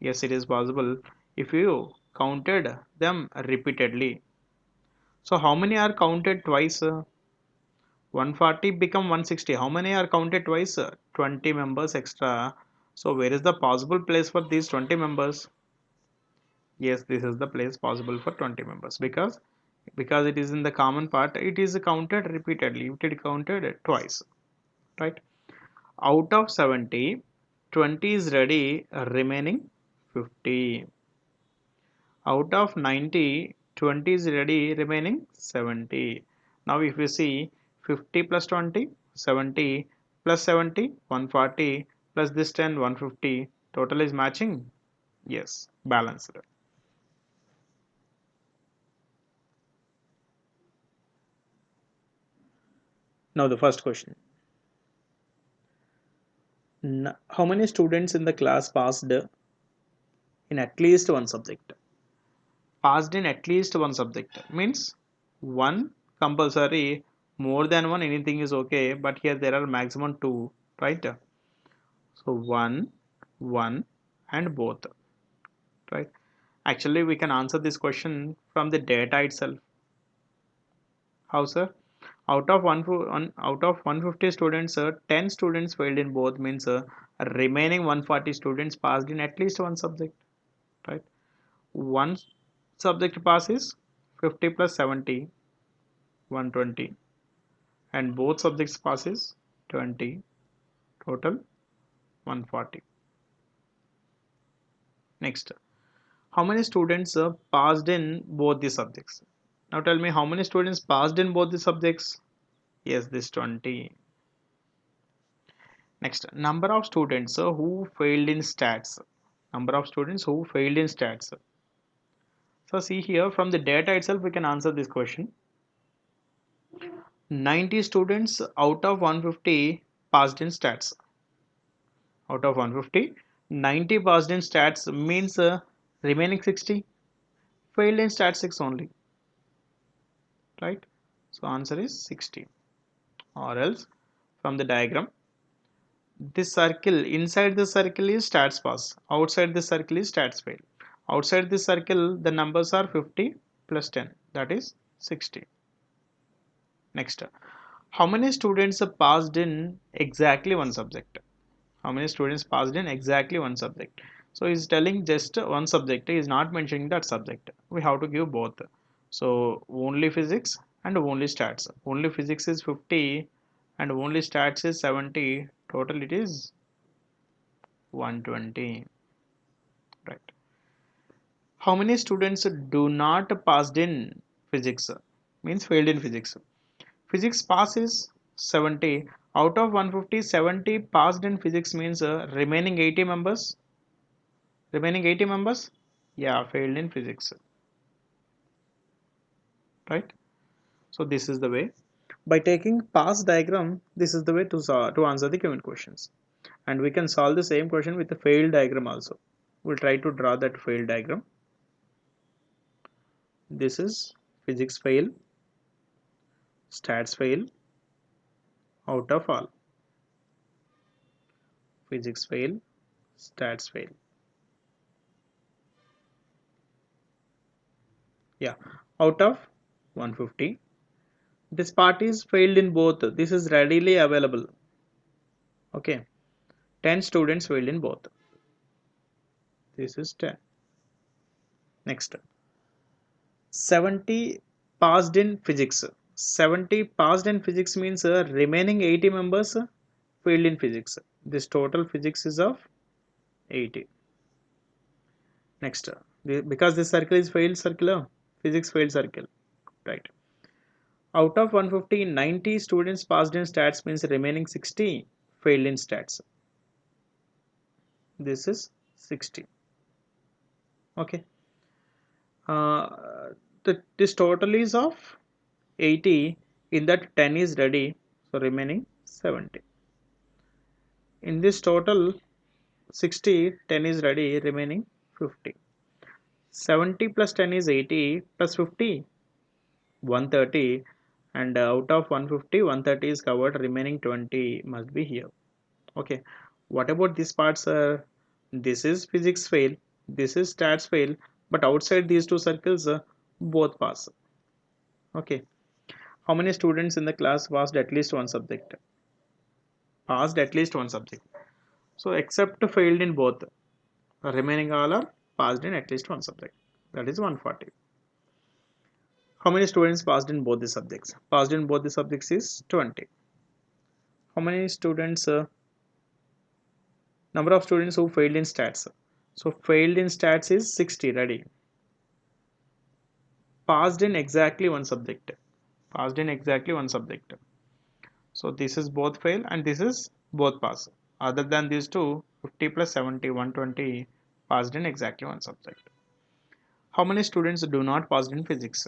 Yes, it is possible if you counted them repeatedly. So how many are counted twice? 140 become 160. How many are counted twice? 20 members extra. So where is the possible place for these 20 members? Yes, this is the place possible for 20 members because it is in the common part, it is counted repeatedly, it is counted twice, right? Out of 70, 20 is ready, remaining 50. Out of 90, 20 is ready, remaining 70. Now if we see 50 plus 20, 70 plus 70, 140 plus this 10, 150, total is matching. Yes, balanced. Now the first question. How many students in the class passed in at least one subject? Passed in at least one subject means one compulsory, more than one anything is okay, but here there are maximum two, right? So one and both, right? Actually, we can answer this question from the data itself. How, sir? Out of 150 students, 10 students failed in both, means remaining 140 students passed in at least one subject, right? One subject passes 50 plus 70, 120, and both subjects passes 20, total 140. Next, how many students passed in both the subjects? Now tell me, how many students passed in both the subjects? Yes, this 20. Next, number of students who failed in stats. Number of students who failed in stats. So see here, from the data itself we can answer this question. 90 students out of 150 passed in stats. Out of 150, 90 passed in stats, means remaining 60 failed in statistics only, right? So answer is 60. Or else, from the diagram, this circle, inside the circle is stats pass, outside the circle is stats fail. Outside the circle the numbers are 50 plus 10, that is 60. Next, how many students passed in exactly one subject? How many students passed in exactly one subject? So he's telling just one subject, he is not mentioning that subject. We have to give both. So only physics and only stats. Only physics is 50 and only stats is 70. Total it is 120. Right. How many students do not passed in physics? Means failed in physics. Physics passes 70. Out of 150, 70 passed in physics, means remaining 80 members. Remaining 80 members, yeah, failed in physics, right? So this is the way. By taking pass diagram, this is the way to answer the given questions. And we can solve the same question with the failed diagram also. We'll try to draw that failed diagram. This is physics fail, stats fail, out of all. Physics fail, stats fail. Yeah, out of 150. This part is failed in both. This is readily available. Okay, 10 students failed in both. This is 10. Next, 70 passed in physics. 70 passed in physics means remaining 80 members failed in physics. This total physics is of 80. Next, because this circle is failed circle, physics failed circle, right? Out of 150, 90 students passed in stats, means remaining 60 failed in stats. This is 60. Okay. This total is of 80. In that 10 is ready, so remaining 70. In this total 60, 10 is ready, remaining 50. 70 plus 10 is 80 plus 50, 130, and out of 150, 130 is covered, remaining 20 must be here. Okay, what about this part, sir? This is physics fail, this is stats fail, but outside these two circles, both pass. Okay, how many students in the class passed at least one subject? Passed at least one subject. So except failed in both, remaining all are passed in at least one subject. That is 140. How many students passed in both the subjects? Passed in both the subjects is 20. How many students, number of students who failed in stats? So failed in stats is 60, ready. Passed in exactly one subject. Passed in exactly one subject. So this is both fail and this is both pass. Other than these two, 50 plus 70, 120 passed in exactly one subject. How many students do not pass in physics?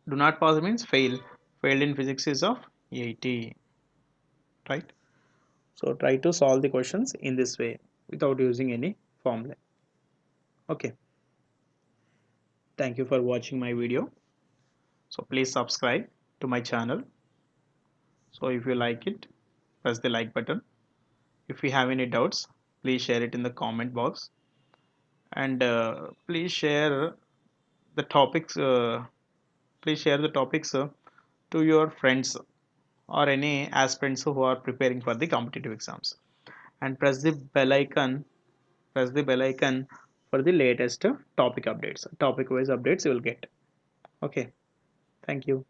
Do not pass means fail. Failed in physics is of 80, right? So try to solve the questions in this way without using any formula. Okay. Thank you for watching my video. So please subscribe to my channel. So if you like it, press the like button. If you have any doubts, please share it in the comment box. and the topics please share the topics to your friends or any aspirants who are preparing for the competitive exams, and press the bell icon for the latest topic wise updates you will get. Okay, thank you.